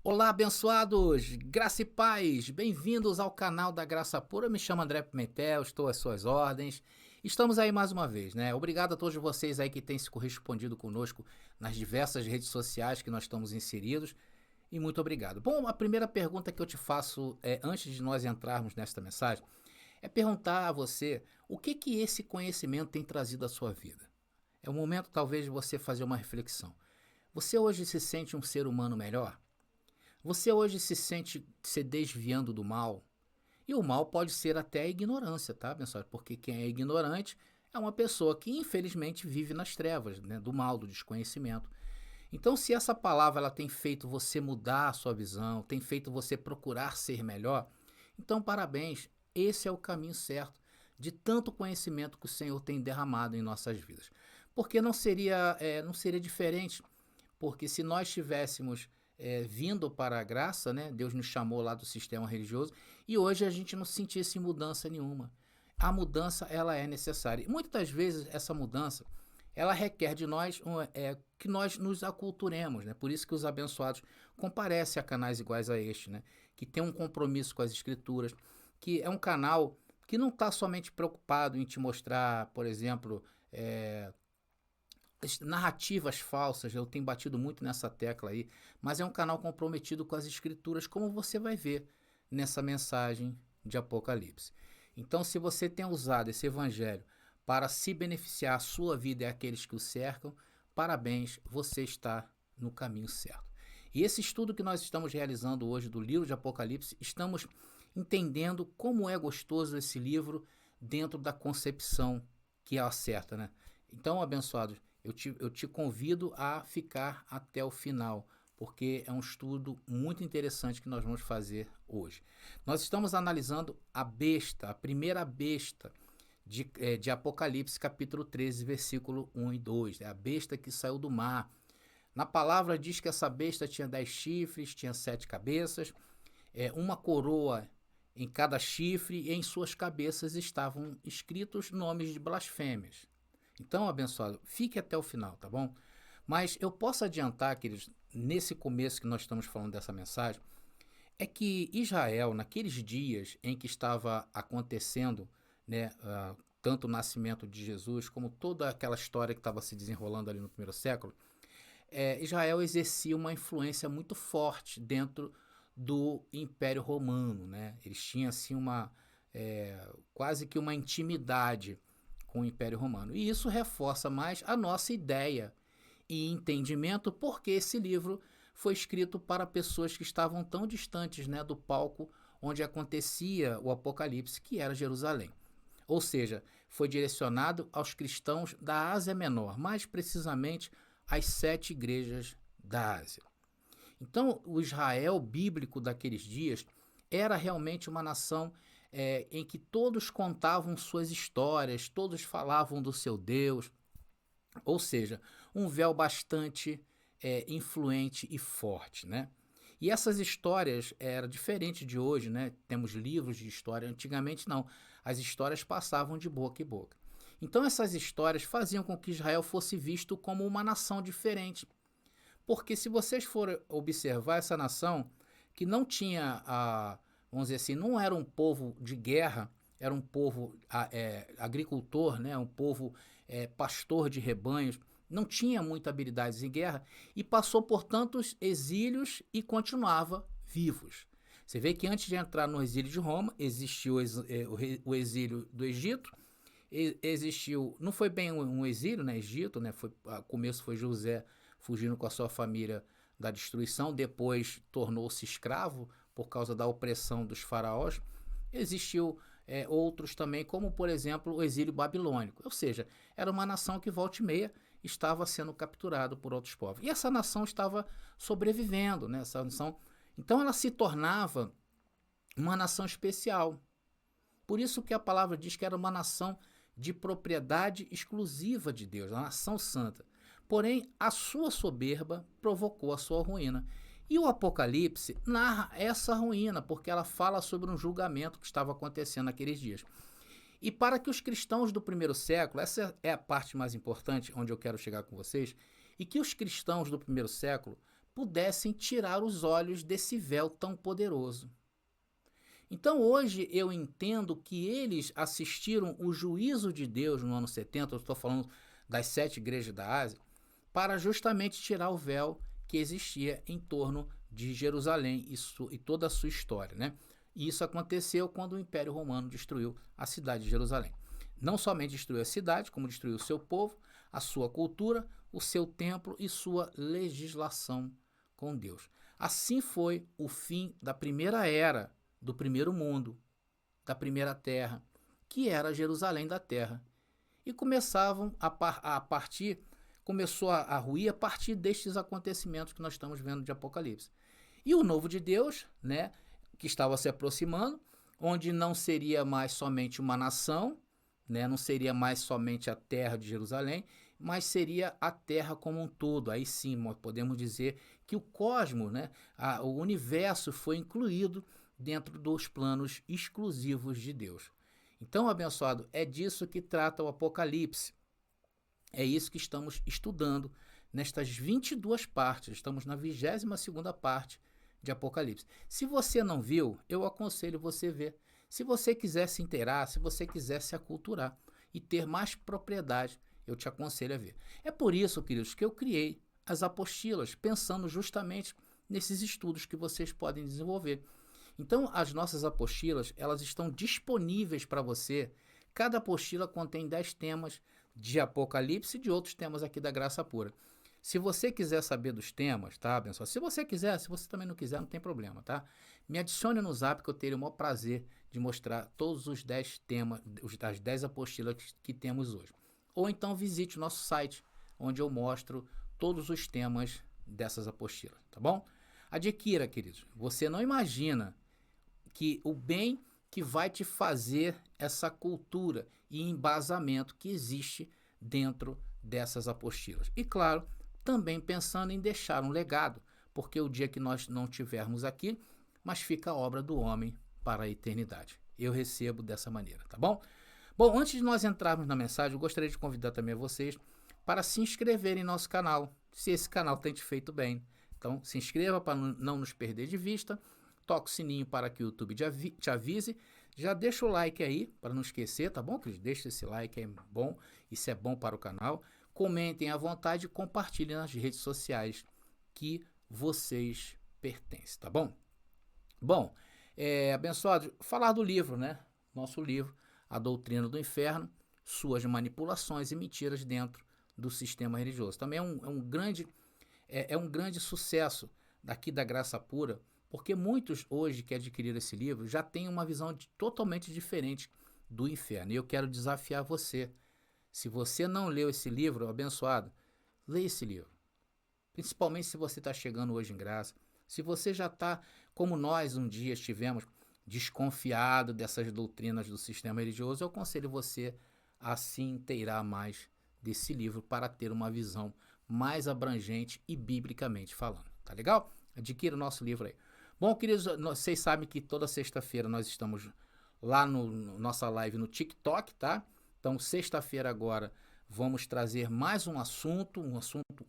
Olá, abençoados! Graça e paz! Bem-vindos ao canal da Graça Pura. Eu me chamo André Pimentel, estou às suas ordens. Estamos aí mais uma vez, né? Obrigado a todos vocês aí que têm se correspondido conosco nas diversas redes sociais que nós estamos inseridos. E muito obrigado. Bom, a primeira pergunta que eu te faço antes de nós entrarmos nesta mensagem é perguntar a você o que esse conhecimento tem trazido à sua vida. É o momento talvez de você fazer uma reflexão. Você hoje se sente um ser humano melhor? Você hoje se sente se desviando do mal? E o mal pode ser até a ignorância, tá, pessoal? Porque quem é ignorante é uma pessoa que infelizmente vive nas trevas, né, do mal, do desconhecimento. Então, se essa palavra ela tem feito você mudar a sua visão, tem feito você procurar ser melhor, então parabéns, esse é o caminho certo de tanto conhecimento que o Senhor tem derramado em nossas vidas. Porque não seria diferente, porque se nós tivéssemos vindo para a graça, né? Deus nos chamou lá do sistema religioso e hoje a gente não sentisse mudança nenhuma. A mudança ela é necessária. E muitas das vezes essa mudança ela requer de nós que nós nos aculturemos, né? Por isso que os abençoados comparecem a canais iguais a este, né? Que tem um compromisso com as escrituras, que é um canal que não está somente preocupado em te mostrar, por exemplo, narrativas falsas, eu tenho batido muito nessa tecla aí, mas é um canal comprometido com as escrituras, como você vai ver nessa mensagem de Apocalipse. Então, se você tem usado esse evangelho para se beneficiar a sua vida e aqueles que o cercam, parabéns, você está no caminho certo. E esse estudo que nós estamos realizando hoje do livro de Apocalipse, estamos entendendo como é gostoso esse livro dentro da concepção que é a certa, né? Então, abençoados, eu te convido a ficar até o final, porque é um estudo muito interessante que nós vamos fazer hoje. Nós estamos analisando a besta, a primeira besta de Apocalipse, capítulo 13, versículo 1 e 2. É a besta que saiu do mar. Na palavra diz que essa besta tinha 10 chifres, tinha 7 cabeças, uma coroa em cada chifre, e em suas cabeças estavam escritos nomes de blasfêmias. Então, abençoado, fique até o final, tá bom? Mas eu posso adiantar, queridos, nesse começo que nós estamos falando dessa mensagem, é que Israel, naqueles dias em que estava acontecendo, né, tanto o nascimento de Jesus, como toda aquela história que estava se desenrolando ali no primeiro século, Israel exercia uma influência muito forte dentro do Império Romano, né? Eles tinham assim quase que uma intimidade com o Império Romano. E isso reforça mais a nossa ideia e entendimento porque esse livro foi escrito para pessoas que estavam tão distantes, né, do palco onde acontecia o Apocalipse, que era Jerusalém. Ou seja, foi direcionado aos cristãos da Ásia Menor, mais precisamente às 7 igrejas da Ásia. Então, o Israel bíblico daqueles dias era realmente uma nação em que todos contavam suas histórias, todos falavam do seu Deus, ou seja, um véu bastante influente e forte, né? E essas histórias eram diferentes de hoje, né? Temos livros de história, antigamente não, as histórias passavam de boca em boca. Então essas histórias faziam com que Israel fosse visto como uma nação diferente, porque se vocês forem observar essa nação, que não tinha, vamos dizer assim, não era um povo de guerra, era um povo agricultor, né? Um povo pastor de rebanhos, não tinha muita habilidades em guerra e passou por tantos exílios e continuava vivos. Você vê que antes de entrar no exílio de Roma, existiu o exílio do Egito, existiu, não foi bem um exílio, né, Egito, né, começo foi José fugindo com a sua família da destruição, depois tornou-se escravo por causa da opressão dos faraós. Existiu outros também, como por exemplo o exílio babilônico, ou seja, era uma nação que volta e meia estava sendo capturada por outros povos. E essa nação estava sobrevivendo, né, essa nação, então ela se tornava uma nação especial. Por isso que a palavra diz que era uma nação de propriedade exclusiva de Deus, a nação santa. Porém, a sua soberba provocou a sua ruína. E o Apocalipse narra essa ruína, porque ela fala sobre um julgamento que estava acontecendo naqueles dias. E para que os cristãos do primeiro século, essa é a parte mais importante onde eu quero chegar com vocês, e que os cristãos do primeiro século pudessem tirar os olhos desse véu tão poderoso. Então hoje eu entendo que eles assistiram o juízo de Deus no ano 70, eu estou falando das 7 igrejas da Ásia, para justamente tirar o véu que existia em torno de Jerusalém e toda a sua história, né? E isso aconteceu quando o Império Romano destruiu a cidade de Jerusalém. Não somente destruiu a cidade, como destruiu o seu povo, a sua cultura, o seu templo e sua legislação com Deus. Assim foi o fim da primeira era do primeiro mundo, da primeira terra, que era Jerusalém da terra. E começavam começou a ruir a partir destes acontecimentos que nós estamos vendo de Apocalipse. E o novo de Deus, né, que estava se aproximando, onde não seria mais somente uma nação, né, não seria mais somente a terra de Jerusalém, mas seria a terra como um todo. Aí sim, podemos dizer que o cosmos, né, o universo foi incluído dentro dos planos exclusivos de Deus. Então, abençoado, é disso que trata o Apocalipse. É isso que estamos estudando nestas 22 partes. Estamos na 22ª parte de Apocalipse. Se você não viu, eu aconselho você ver. Se você quiser se inteirar, se você quiser se aculturar e ter mais propriedade, eu te aconselho a ver. É por isso, queridos, que eu criei as apostilas, pensando justamente nesses estudos que vocês podem desenvolver. Então, as nossas apostilas, elas estão disponíveis para você. Cada apostila contém 10 temas de Apocalipse e de outros temas aqui da Graça Pura. Se você quiser saber dos temas, tá, abençoado? Se você quiser, se você também não quiser, não tem problema, tá? Me adicione no Zap que eu teria o maior prazer de mostrar todos os 10 temas, as 10 apostilas que temos hoje. Ou então visite o nosso site, onde eu mostro todos os temas dessas apostilas, tá bom? Adquira, queridos. Você não imagina que o bem que vai te fazer essa cultura e embasamento que existe dentro dessas apostilas. E claro, também pensando em deixar um legado, porque o dia que nós não estivermos aqui, mas fica a obra do homem para a eternidade. Eu recebo dessa maneira, tá bom? Bom, antes de nós entrarmos na mensagem, eu gostaria de convidar também vocês para se inscreverem em nosso canal, se esse canal tem te feito bem. Então, se inscreva para não nos perder de vista, toque o sininho para que o YouTube te avise, já deixa o like aí, para não esquecer, tá bom, Cris? Deixa esse like, é bom, isso é bom para o canal. Comentem à vontade e compartilhem nas redes sociais que vocês pertencem, tá bom? Bom, abençoado, falar do livro, né? Nosso livro, A Doutrina do Inferno, Suas Manipulações e Mentiras Dentro do Sistema Religioso. Também é um grande sucesso daqui da Graça Pura, porque muitos hoje que adquiriram esse livro já têm uma visão totalmente diferente do inferno. E eu quero desafiar você. Se você não leu esse livro, abençoado, leia esse livro. Principalmente se você está chegando hoje em graça. Se você já está, como nós um dia estivemos, desconfiado dessas doutrinas do sistema religioso, eu aconselho você a se inteirar mais desse livro para ter uma visão mais abrangente e biblicamente falando. Tá legal? Adquira o nosso livro aí. Bom, queridos, vocês sabem que toda sexta-feira nós estamos lá no nossa live no TikTok, tá? Então, sexta-feira agora vamos trazer mais um assunto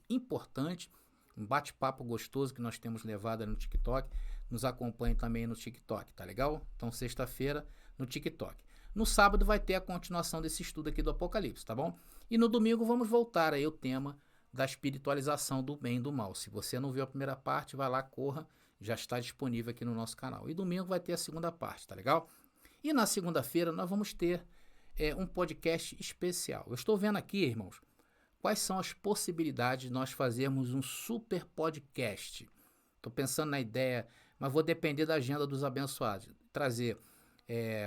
importante, um bate-papo gostoso que nós temos levado no TikTok. Nos acompanhe também no TikTok, tá legal? Então, sexta-feira no TikTok. No sábado vai ter a continuação desse estudo aqui do Apocalipse, tá bom? E no domingo vamos voltar aí ao tema da espiritualização do bem e do mal. Se você não viu a primeira parte, vai lá, corra, já está disponível aqui no nosso canal. E domingo vai ter a segunda parte, tá legal? E na segunda-feira nós vamos ter um podcast especial. Eu estou vendo aqui, irmãos, quais são as possibilidades de nós fazermos um super podcast. Estou pensando na ideia, mas vou depender da agenda dos abençoados. Trazer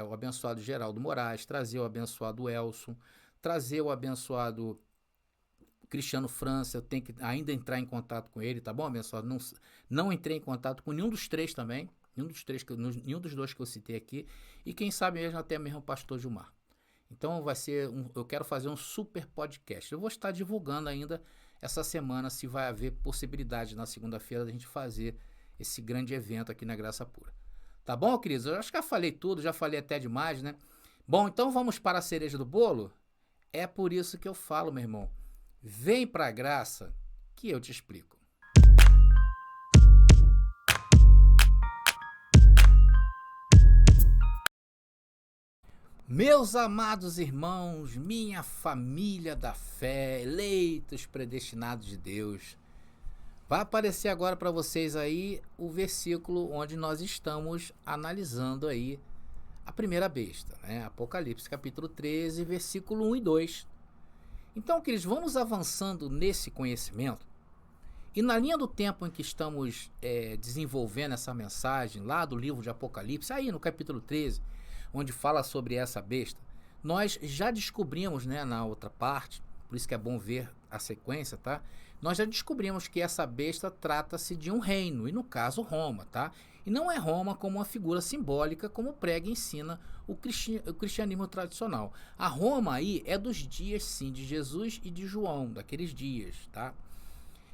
o abençoado Geraldo Moraes, trazer o abençoado Elson, trazer o abençoado Cristiano França. Eu tenho que ainda entrar em contato com ele, tá bom, abençoado? Não entrei em contato com nenhum dos três também, nenhum dos dois que eu citei aqui, e quem sabe mesmo até mesmo o pastor Gilmar. Então eu quero fazer um super podcast. Eu vou estar divulgando ainda essa semana se vai haver possibilidade na segunda-feira da gente fazer esse grande evento aqui na Graça Pura. Tá bom, queridos? Eu acho que já falei tudo, já falei até demais, né? Bom, então vamos para a cereja do bolo? É por isso que eu falo, meu irmão. Vem pra graça que eu te explico. Meus amados irmãos, minha família da fé, eleitos, predestinados de Deus, vai aparecer agora para vocês aí o versículo onde nós estamos analisando aí a primeira besta, né? Apocalipse capítulo 13, versículo 1 e 2. Então, queridos, vamos avançando nesse conhecimento. E na linha do tempo em que estamos desenvolvendo essa mensagem lá do livro de Apocalipse, aí no capítulo 13, onde fala sobre essa besta, nós já descobrimos, né, na outra parte, por isso que é bom ver a sequência, tá? Nós já descobrimos que essa besta trata-se de um reino, e no caso Roma, tá? E não é Roma como uma figura simbólica, como prega e ensina o cristianismo tradicional. A Roma aí é dos dias, sim, de Jesus e de João, daqueles dias, tá?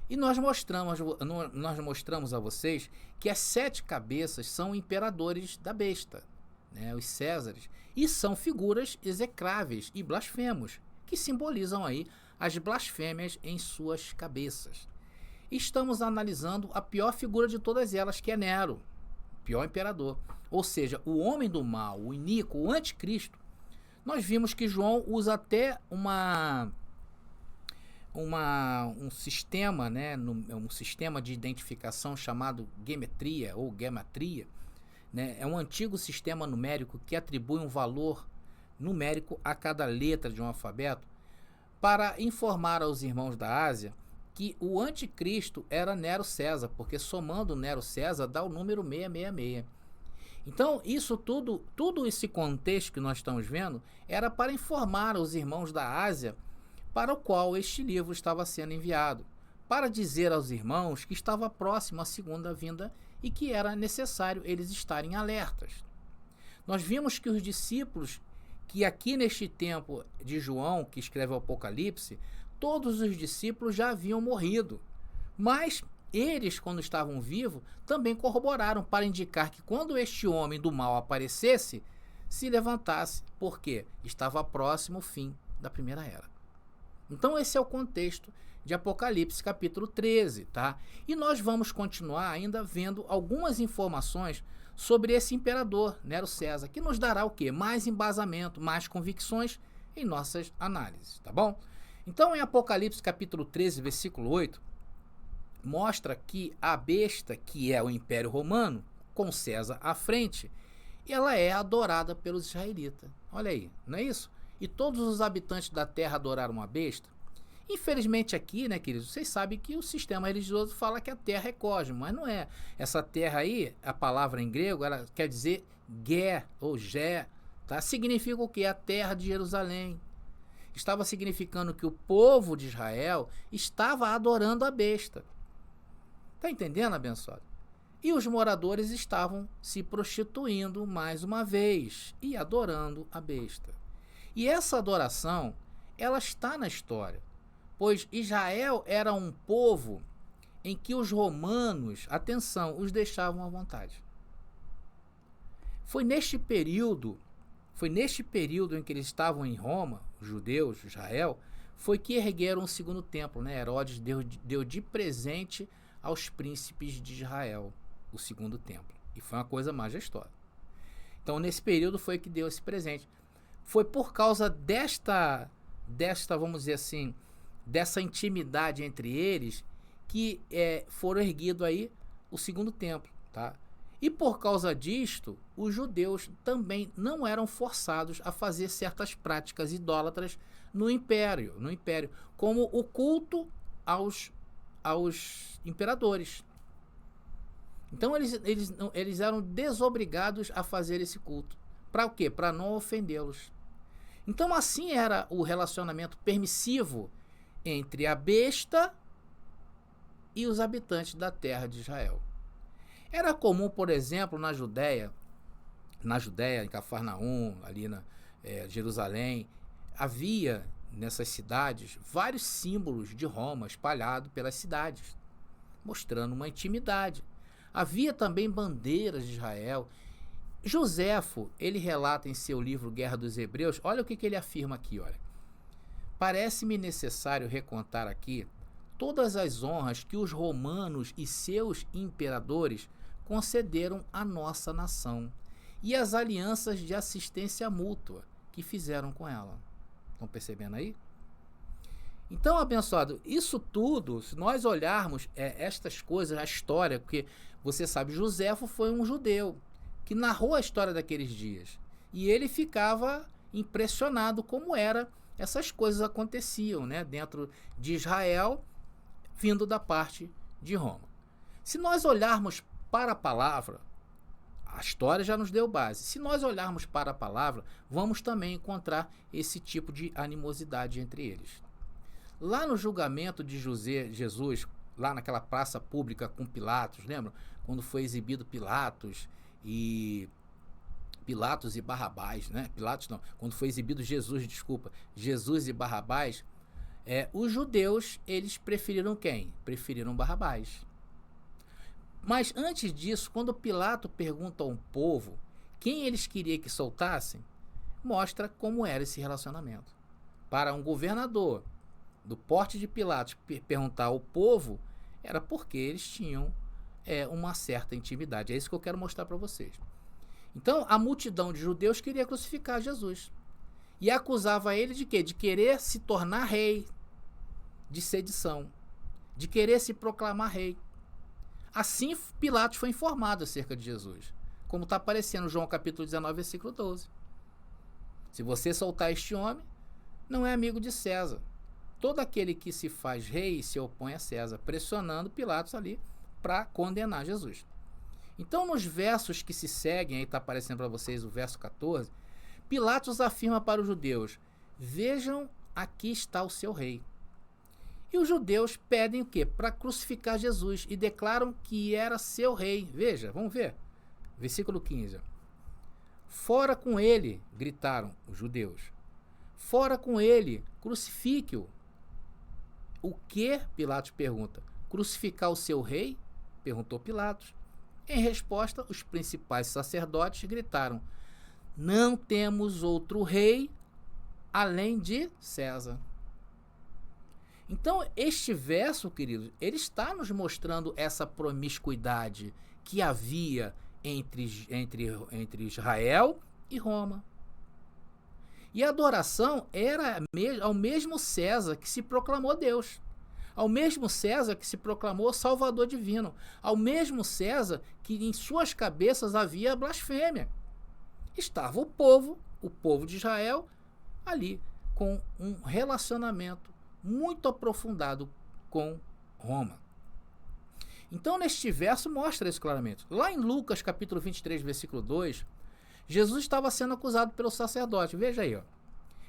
E nós mostramos a vocês que as 7 cabeças são imperadores da besta, né, os Césares, e são figuras execráveis e blasfemos, que simbolizam aí as blasfêmias em suas cabeças. Estamos analisando a pior figura de todas elas, que é Nero, o pior imperador, ou seja, o homem do mal, o iníquo, o anticristo. Nós vimos que João usa até um sistema, né, um sistema de identificação chamado gematria ou gematria, né? É um antigo sistema numérico que atribui um valor numérico a cada letra de um alfabeto para informar aos irmãos da Ásia que o anticristo era Nero César, porque somando Nero César dá o número 666. Então, isso todo esse contexto que nós estamos vendo era para informar aos irmãos da Ásia para o qual este livro estava sendo enviado, para dizer aos irmãos que estava próximo a segunda vinda e que era necessário eles estarem alertas. Nós vimos que os discípulos, que aqui neste tempo de João, que escreve o Apocalipse, todos os discípulos já haviam morrido, mas eles, quando estavam vivos, também corroboraram para indicar que quando este homem do mal aparecesse, se levantasse, porque estava próximo o fim da primeira era. Então esse é o contexto de Apocalipse capítulo 13, tá? E nós vamos continuar ainda vendo algumas informações sobre esse imperador, Nero César, que nos dará o quê? Mais embasamento, mais convicções em nossas análises, tá bom? Então em Apocalipse capítulo 13, versículo 8, mostra que a besta, que é o Império Romano, com César à frente, ela é adorada pelos israelitas. Olha aí, não é isso? E todos os habitantes da terra adoraram a besta. Infelizmente aqui, né, queridos, vocês sabem que o sistema religioso fala que a terra é cosmo, mas não é. Essa terra aí, a palavra em grego, ela quer dizer Gé ou Gé, tá? Significa o quê? A terra de Jerusalém. Estava significando que o povo de Israel estava adorando a besta. Tá entendendo, abençoado? E os moradores estavam se prostituindo mais uma vez e adorando a besta. E essa adoração, ela está na história, pois Israel era um povo em que os romanos, atenção, os deixavam à vontade. Foi neste período em que eles estavam em Roma, os judeus, Israel, foi que ergueram o segundo templo, né? Herodes deu de presente aos príncipes de Israel o segundo templo, e foi uma coisa majestosa. Então nesse período foi que deu esse presente. Foi por causa desta, vamos dizer assim, dessa intimidade entre eles que foram erguido aí o segundo templo, tá? E por causa disto, os judeus também não eram forçados a fazer certas práticas idólatras no império, como o culto aos imperadores. Então eles eram desobrigados a fazer esse culto. Para o quê? Para não ofendê-los. Então assim era o relacionamento permissivo entre a besta e os habitantes da terra de Israel. Era comum, por exemplo, na Judéia, em Cafarnaum, ali na Jerusalém, havia nessas cidades vários símbolos de Roma espalhados pelas cidades, mostrando uma intimidade. Havia também bandeiras de Israel. Joséfo, ele relata em seu livro Guerra dos Hebreus, olha o que ele afirma aqui, olha. Parece-me necessário recontar aqui todas as honras que os romanos e seus imperadores concederam à nossa nação, e as alianças de assistência mútua que fizeram com ela. Estão percebendo aí? Então, abençoado, isso tudo, se nós olharmos estas coisas, a história, porque você sabe, Joséfo foi um judeu que narrou a história daqueles dias. E ele ficava impressionado como essas coisas aconteciam, né, dentro de Israel, vindo da parte de Roma. Se nós olharmos para a palavra, a história já nos deu base. Se nós olharmos para a palavra, vamos também encontrar esse tipo de animosidade entre eles. Lá no julgamento de Jesus, lá naquela praça pública com Pilatos, lembra? Quando foi exibido Pilatos e Barrabás, né? Pilatos não, quando foi exibido Jesus e Barrabás, os judeus, eles preferiram quem? Preferiram Barrabás. Mas antes disso, quando Pilato pergunta ao povo quem eles queriam que soltassem, mostra como era esse relacionamento. Para um governador do porte de Pilatos perguntar ao povo, era porque eles tinham uma certa intimidade. É isso que eu quero mostrar para vocês. Então, a multidão de judeus queria crucificar Jesus. E acusava ele de quê? De querer se tornar rei, de sedição, de querer se proclamar rei. Assim, Pilatos foi informado acerca de Jesus, como está aparecendo em João capítulo 19, versículo 12. Se você soltar este homem, não é amigo de César. Todo aquele que se faz rei se opõe a César, pressionando Pilatos ali para condenar Jesus. Então, nos versos que se seguem, aí está aparecendo para vocês o verso 14, Pilatos afirma para os judeus: vejam, aqui está o seu rei. E os judeus pedem o quê? Para crucificar Jesus e declaram que era seu rei. Veja, vamos ver. Versículo 15. Fora com ele, gritaram os judeus. Fora com ele, crucifique-o. O que? Pilatos pergunta. Crucificar o seu rei? Perguntou Pilatos. Em resposta, os principais sacerdotes gritaram: não temos outro rei além de César. Então, este verso, queridos, ele está nos mostrando essa promiscuidade que havia entre Israel e Roma. E a adoração era ao mesmo César que se proclamou Deus, ao mesmo César que se proclamou Salvador divino, ao mesmo César que em suas cabeças havia blasfêmia. Estava o povo de Israel, ali com um relacionamento muito aprofundado com Roma. Então, neste verso mostra isso claramente. Lá em Lucas, capítulo 23, versículo 2, Jesus estava sendo acusado pelo sacerdote. Veja aí, ó.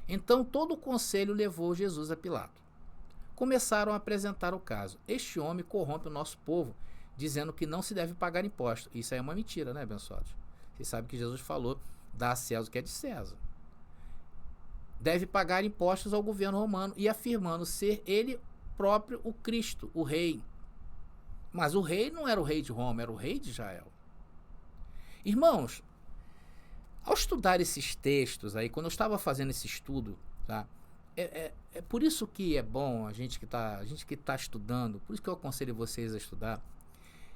Então, todo o conselho levou Jesus a Pilato. Começaram a apresentar o caso. Este homem corrompe o nosso povo, dizendo que não se deve pagar imposto. Isso aí é uma mentira, né, abençoados? Vocês sabem que Jesus falou: dá a César o que é de César. Deve pagar impostos ao governo romano, e afirmando ser ele próprio o Cristo, o rei. Mas o rei não era o rei de Roma, era o rei de Israel. Irmãos, ao estudar esses textos aí, quando eu estava fazendo esse estudo, tá? É por isso que é bom a gente que está estudando, por isso que eu aconselho vocês a estudar.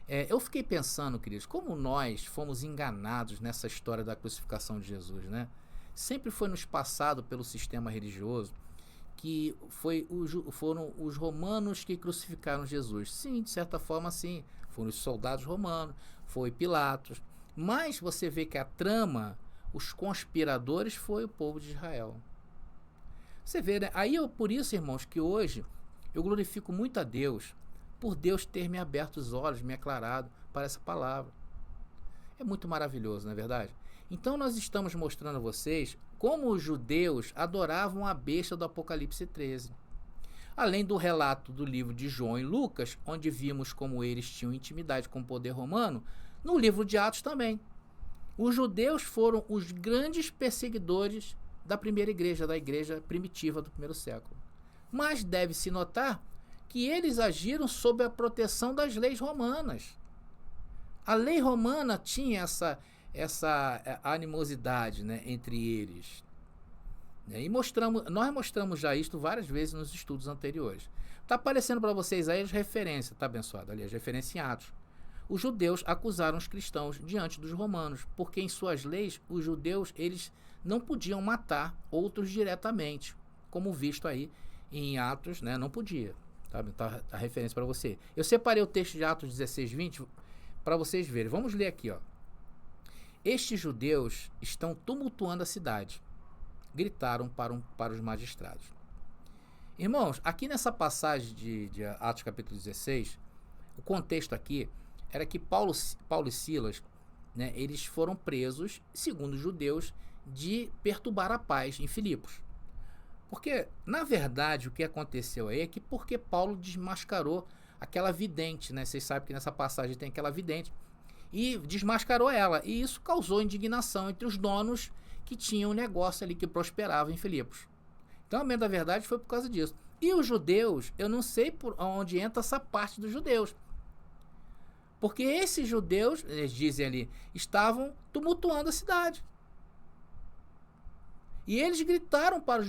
Eu fiquei pensando, queridos, como nós fomos enganados nessa história da crucificação de Jesus, né? Sempre foi nos passado pelo sistema religioso que foram os romanos que crucificaram Jesus. Sim, de certa forma, sim. Foram os soldados romanos, foi Pilatos. Mas você vê que a trama, os conspiradores, foi o povo de Israel. Você vê, né? Aí por isso, irmãos, que hoje eu glorifico muito a Deus por Deus ter me aberto os olhos, me aclarado para essa palavra. É muito maravilhoso, não é verdade? Então nós estamos mostrando a vocês como os judeus adoravam a besta do Apocalipse 13. Além do relato do livro de João e Lucas, onde vimos como eles tinham intimidade com o poder romano, no livro de Atos também. Os judeus foram os grandes perseguidores da primeira igreja, da igreja primitiva do primeiro século. Mas deve-se notar que eles agiram sob a proteção das leis romanas. A lei romana tinha essa animosidade, né, entre eles. E nós mostramos já isto várias vezes nos estudos anteriores. Está aparecendo para vocês aí as referências, tá, abençoado? Ali, as referências em Atos. os judeus acusaram os cristãos diante dos romanos, porque em suas leis os judeus eles não podiam matar outros diretamente, como visto aí em Atos, né? Não podia. Tá a referência para você. Eu separei o texto de Atos 16, 20 para vocês verem. Vamos ler aqui, ó. Estes judeus estão tumultuando a cidade, gritaram para os magistrados. Irmãos, aqui nessa passagem de Atos capítulo 16, o contexto aqui era que Paulo e Silas, né, eles foram presos, segundo os judeus, de perturbar a paz em Filipos. Porque, na verdade, o que aconteceu aí é que porque Paulo desmascarou aquela vidente, né? Vocês sabem que nessa passagem tem aquela vidente, e desmascarou ela, e isso causou indignação entre os donos que tinham um negócio ali que prosperava em Filipos. Então, a mesma verdade foi por causa disso. E os judeus, eu não sei por onde entra essa parte dos judeus. Porque esses judeus, eles dizem ali, estavam tumultuando a cidade. E eles gritaram para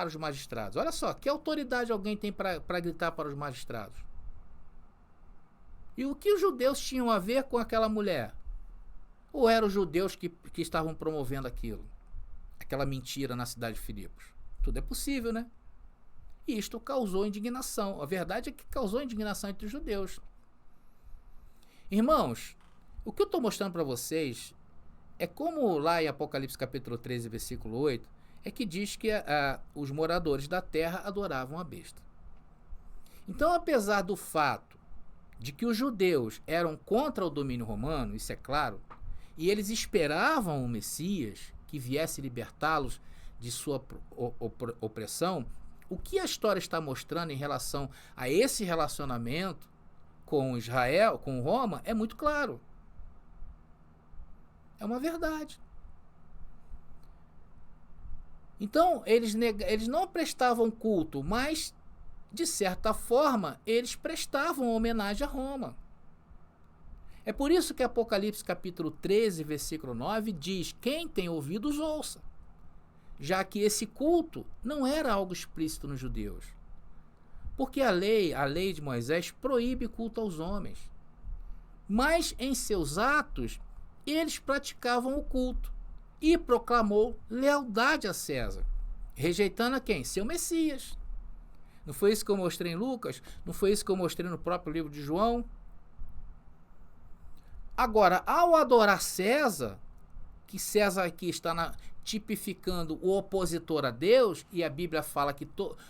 os magistrados. Olha só, que autoridade alguém tem para gritar para os magistrados? E o que os judeus tinham a ver com aquela mulher? Ou eram os judeus que estavam promovendo aquilo? Aquela mentira na cidade de Filipos? Tudo é possível, né? E isto causou indignação. A verdade é que causou indignação entre os judeus. Irmãos, o que eu estou mostrando para vocês é como lá em Apocalipse capítulo 13, versículo 8, é que diz que os moradores da terra adoravam a besta. Então, apesar do fato de que os judeus eram contra o domínio romano, isso é claro, e eles esperavam o Messias que viesse libertá-los de sua opressão, o que a história está mostrando em relação a esse relacionamento com Israel, com Roma, é muito claro. É uma verdade. Então, eles não prestavam culto, mas, de certa forma, eles prestavam homenagem a Roma. É por isso que Apocalipse capítulo 13, versículo 9, diz: quem tem ouvidos, ouça. Já que esse culto não era algo explícito nos judeus. Porque a lei de Moisés proíbe culto aos homens. Mas, em seus atos, eles praticavam o culto. E proclamou lealdade a César, rejeitando a quem? Seu Messias. Não foi isso que eu mostrei em Lucas? Não foi isso que eu mostrei no próprio livro de João? Agora, ao adorar César, que César aqui está tipificando o opositor a Deus, e a Bíblia fala que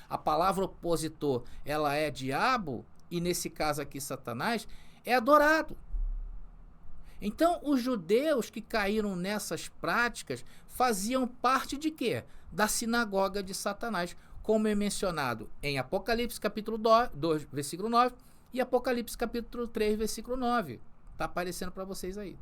a palavra opositor ela é diabo, e nesse caso aqui Satanás, é adorado. Então, os judeus que caíram nessas práticas faziam parte de quê? Da sinagoga de Satanás, como é mencionado em Apocalipse capítulo 2, versículo 9 e Apocalipse capítulo 3, versículo 9. Está aparecendo para vocês aí.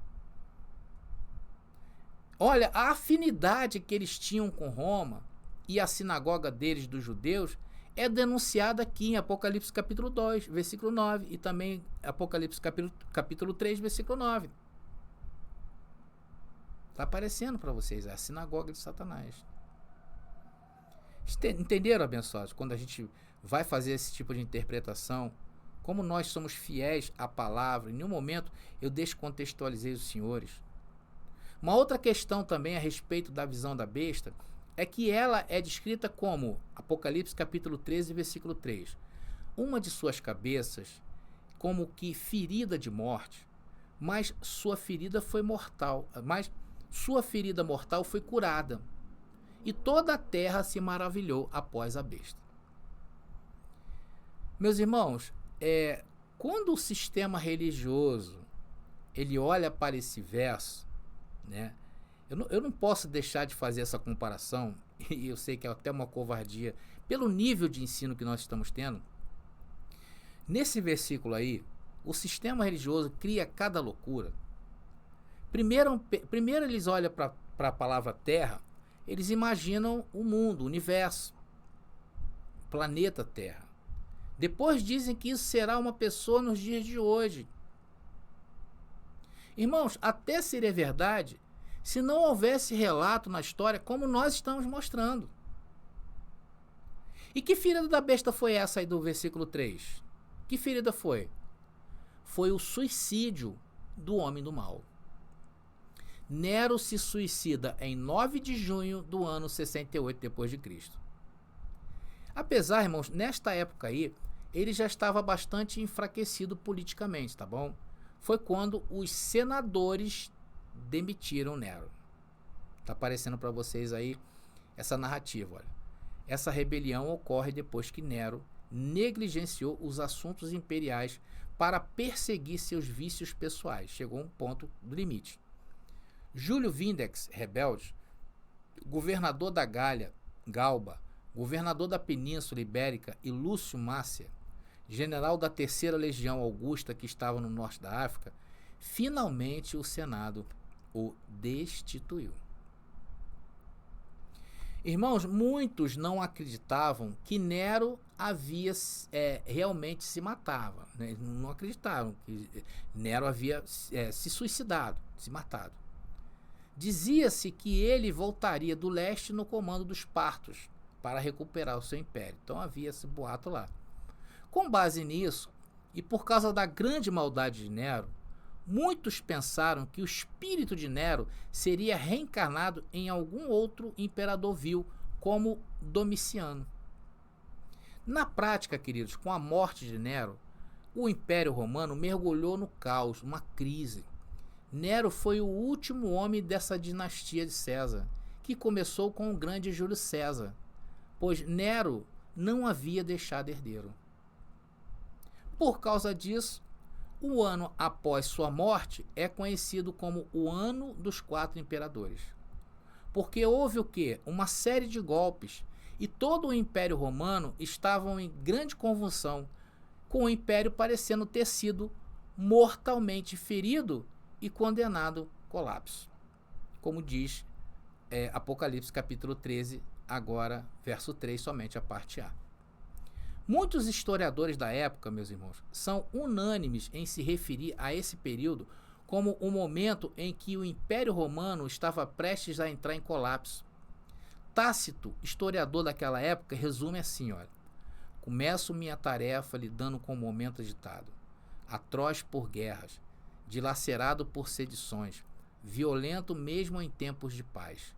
Olha, a afinidade que eles tinham com Roma e a sinagoga deles, dos judeus, é denunciada aqui em Apocalipse capítulo 2, versículo 9 e também Apocalipse capítulo 3, versículo 9. Está aparecendo para vocês, é a sinagoga de Satanás. Entenderam, abençoados? Quando a gente vai fazer esse tipo de interpretação, como nós somos fiéis à palavra, em nenhum momento eu descontextualizei os senhores. Uma outra questão também a respeito da visão da besta é que ela é descrita como, Apocalipse capítulo 13, versículo 3, uma de suas cabeças como que ferida de morte, mas sua ferida foi mortal, sua ferida mortal foi curada, e toda a terra se maravilhou após a besta. Meus irmãos, quando o sistema religioso ele olha para esse verso, né, eu não posso deixar de fazer essa comparação, e eu sei que é até uma covardia, pelo nível de ensino que nós estamos tendo. Nesse versículo aí, o sistema religioso cria cada loucura. Primeiro eles olham para a palavra terra, eles imaginam o mundo, o universo, planeta Terra. Depois dizem que isso será uma pessoa nos dias de hoje. Irmãos, até seria verdade se não houvesse relato na história como nós estamos mostrando. E que ferida da besta foi essa aí do versículo 3? Que ferida foi? Foi o suicídio do homem do mal. Nero se suicida em 9 de junho do ano 68 d.C. Apesar, irmãos, nesta época aí, ele já estava bastante enfraquecido politicamente, tá bom? Foi quando os senadores demitiram Nero. Tá aparecendo para vocês aí essa narrativa, olha. Essa rebelião ocorre depois que Nero negligenciou os assuntos imperiais para perseguir seus vícios pessoais. Chegou a um ponto do limite. Júlio Vindex, rebelde, governador da Galba, governador da Península Ibérica, e Lúcio Mácia, general da Terceira Legião Augusta, que estava no norte da África, finalmente o Senado o destituiu. Irmãos, muitos não acreditavam que Nero havia realmente se matava, né? Não acreditavam que Nero havia se suicidado, se matado. Dizia-se que ele voltaria do leste no comando dos partos para recuperar o seu império. Então havia esse boato lá. Com base nisso, e por causa da grande maldade de Nero, muitos pensaram que o espírito de Nero seria reencarnado em algum outro imperador vil, como Domiciano. Na prática, queridos, com a morte de Nero, o Império Romano mergulhou no caos, uma crise. Nero foi o último homem dessa dinastia de César, que começou com o grande Júlio César, pois Nero não havia deixado herdeiro. Por causa disso, o ano após sua morte é conhecido como o Ano dos Quatro Imperadores. Porque houve o quê? Uma série de golpes e todo o Império Romano estava em grande convulsão, com o Império parecendo ter sido mortalmente ferido e condenado ao colapso. Como diz Apocalipse capítulo 13, agora verso 3, somente a parte A. Muitos historiadores da época, meus irmãos, são unânimes em se referir a esse período como o momento em que o Império Romano estava prestes a entrar em colapso. Tácito, historiador daquela época, resume assim, olha: começo minha tarefa lidando com o momento agitado, atroz por guerras, dilacerado por sedições, violento mesmo em tempos de paz.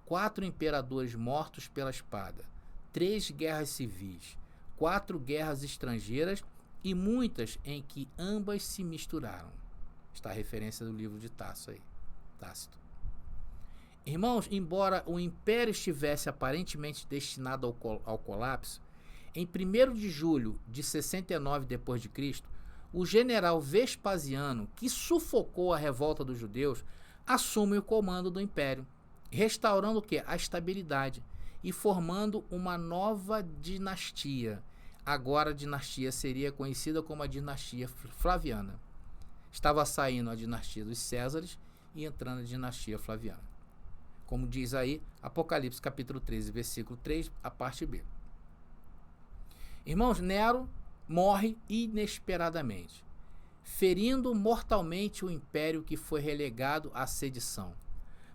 4 imperadores mortos pela espada, 3 guerras civis, 4 guerras estrangeiras e muitas em que ambas se misturaram. Está a referência do livro de Tácito. Irmãos, embora o império estivesse aparentemente destinado ao colapso, em 1º de julho de 69 d.C., o general Vespasiano, que sufocou a revolta dos judeus, assume o comando do império, restaurando o quê? A estabilidade e formando uma nova dinastia. Agora a dinastia seria conhecida como a dinastia Flaviana. Estava saindo a dinastia dos Césares e entrando a dinastia Flaviana. Como diz aí, Apocalipse capítulo 13, versículo 3, a parte B. Irmãos, Nero morre inesperadamente, ferindo mortalmente o império que foi relegado à sedição.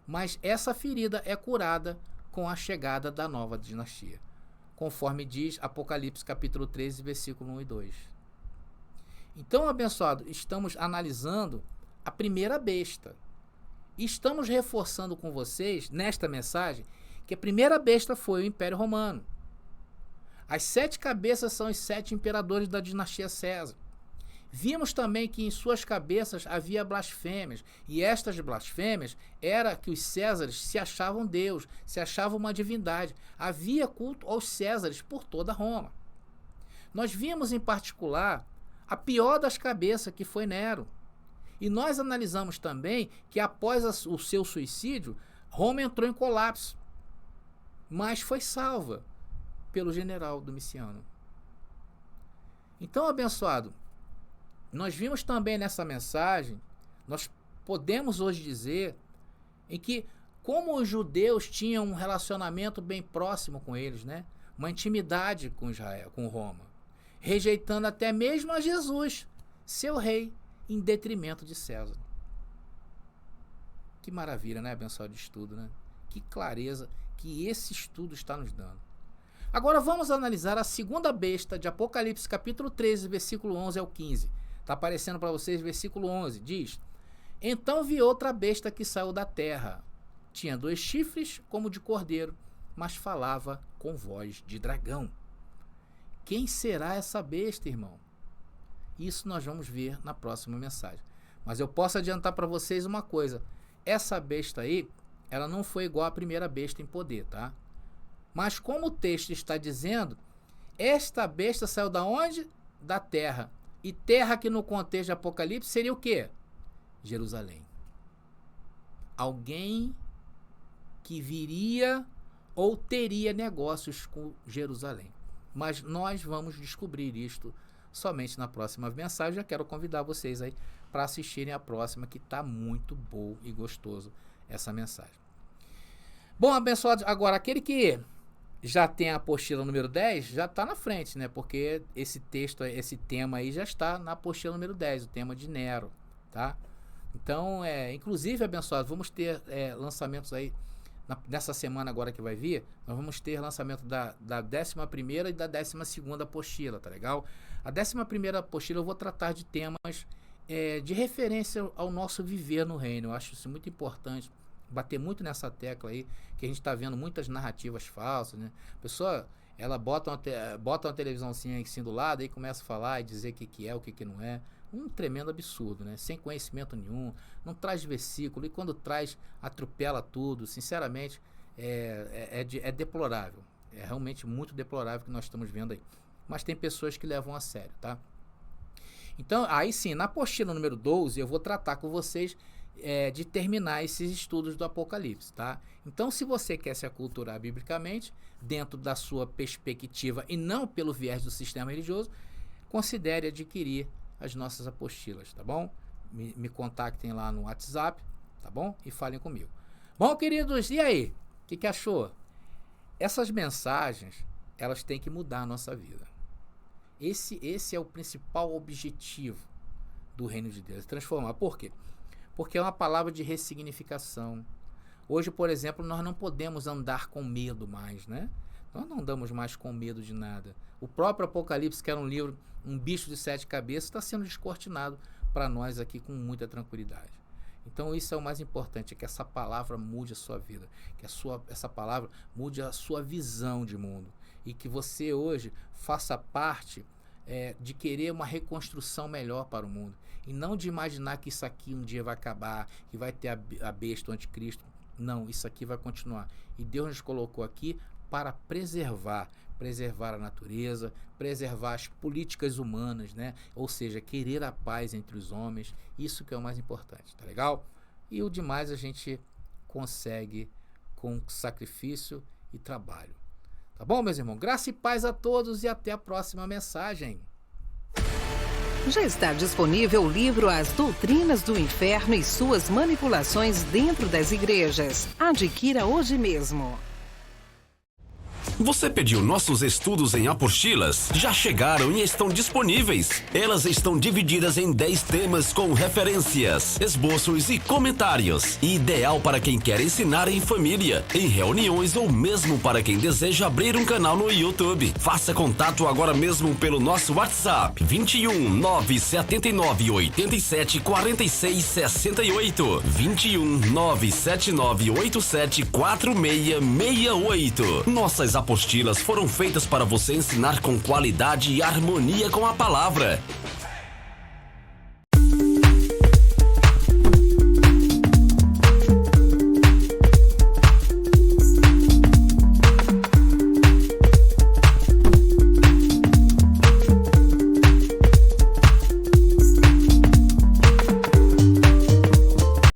Mas essa ferida é curada com a chegada da nova dinastia, conforme diz Apocalipse capítulo 13, versículo 1 e 2. Então, abençoado, estamos analisando a primeira besta. E estamos reforçando com vocês, nesta mensagem, que a primeira besta foi o Império Romano. As 7 cabeças são os 7 imperadores da dinastia César. Vimos também que em suas cabeças havia blasfêmias, e estas blasfêmias era que os Césares se achavam Deus, se achavam uma divindade. Havia culto aos Césares por toda Roma. Nós vimos em particular a pior das cabeças, que foi Nero. E nós analisamos também que após o seu suicídio, Roma entrou em colapso, mas foi salva pelo general Domiciano. Então, abençoado, nós vimos também nessa mensagem, nós podemos hoje dizer em que como os judeus tinham um relacionamento bem próximo com eles, né? Uma intimidade com Israel, com Roma, rejeitando até mesmo a Jesus, seu rei, em detrimento de César. Que maravilha, né, abençoado de estudo, né? Que clareza que esse estudo está nos dando. Agora vamos analisar a segunda besta de Apocalipse capítulo 13, versículo 11 ao 15. Está aparecendo para vocês versículo 11. Diz: Então vi outra besta que saiu da terra. Tinha 2 chifres como de cordeiro, mas falava com voz de dragão. Quem será essa besta, irmão? Isso nós vamos ver na próxima mensagem. Mas eu posso adiantar para vocês uma coisa. Essa besta aí, ela não foi igual à primeira besta em poder, tá? Mas como o texto está dizendo, esta besta saiu da onde? Da terra. E terra que no contexto de Apocalipse seria o quê? Jerusalém. Alguém que viria ou teria negócios com Jerusalém. Mas nós vamos descobrir isto somente na próxima mensagem. Já quero convidar vocês aí para assistirem a próxima, que está muito boa e gostoso essa mensagem. Bom, abençoados, agora aquele que já tem a apostila número 10, já está na frente, né? Porque esse texto, esse tema aí já está na apostila número 10, o tema de Nero, tá? Então, inclusive, abençoados, vamos ter lançamentos aí nessa semana agora que vai vir. Nós vamos ter lançamento da 11ª e da 12ª apostila, tá legal? A 11ª apostila eu vou tratar de temas de referência ao nosso viver no reino. Eu acho isso muito importante, bater muito nessa tecla aí, que a gente está vendo muitas narrativas falsas, né? A pessoa, ela bota uma televisãozinha assim do lado e começa a falar e dizer o que é, o que não é. Um tremendo absurdo, né? Sem conhecimento nenhum, não traz versículo, e quando traz, atropela tudo. Sinceramente, é deplorável. É realmente muito deplorável o que nós estamos vendo aí. Mas tem pessoas que levam a sério, tá? Então, aí sim, na apostila número 12, eu vou tratar com vocês de terminar esses estudos do Apocalipse, tá? Então, se você quer se aculturar biblicamente, dentro da sua perspectiva e não pelo viés do sistema religioso, considere adquirir as nossas apostilas, tá bom? Me contactem lá no WhatsApp, tá bom? E falem comigo. Bom, queridos, e aí? O que achou? Essas mensagens, elas têm que mudar a nossa vida. Esse é o principal objetivo do reino de Deus, transformar. Por quê? Porque é uma palavra de ressignificação. Hoje, por exemplo, nós não podemos andar com medo mais, né? Nós não andamos mais com medo de nada. O próprio Apocalipse, que era um livro, um bicho de 7 cabeças, está sendo descortinado para nós aqui com muita tranquilidade. Então isso é o mais importante, é que essa palavra mude a sua vida, que essa palavra mude a sua visão de mundo, e que você hoje faça parte de querer uma reconstrução melhor para o mundo, e não de imaginar que isso aqui um dia vai acabar, que vai ter a besta, o anticristo. Não, isso aqui vai continuar. E Deus nos colocou aqui para preservar a natureza, preservar as políticas humanas, né? Ou seja, querer a paz entre os homens. Isso que é o mais importante, tá legal? E o demais a gente consegue com sacrifício e trabalho. Tá bom, meus irmãos? Graça e paz a todos e até a próxima mensagem. Já está disponível o livro As Doutrinas do Inferno e Suas Manipulações Dentro das Igrejas. Adquira hoje mesmo. Você pediu nossos estudos em apostilas? Já chegaram e estão disponíveis. Elas estão divididas em 10 temas com referências, esboços e comentários. Ideal para quem quer ensinar em família, em reuniões ou mesmo para quem deseja abrir um canal no YouTube. Faça contato agora mesmo pelo nosso WhatsApp 21 979 87 46 68 21 979 87 4668. Nossas apostilas foram feitas para você ensinar com qualidade e harmonia com a palavra.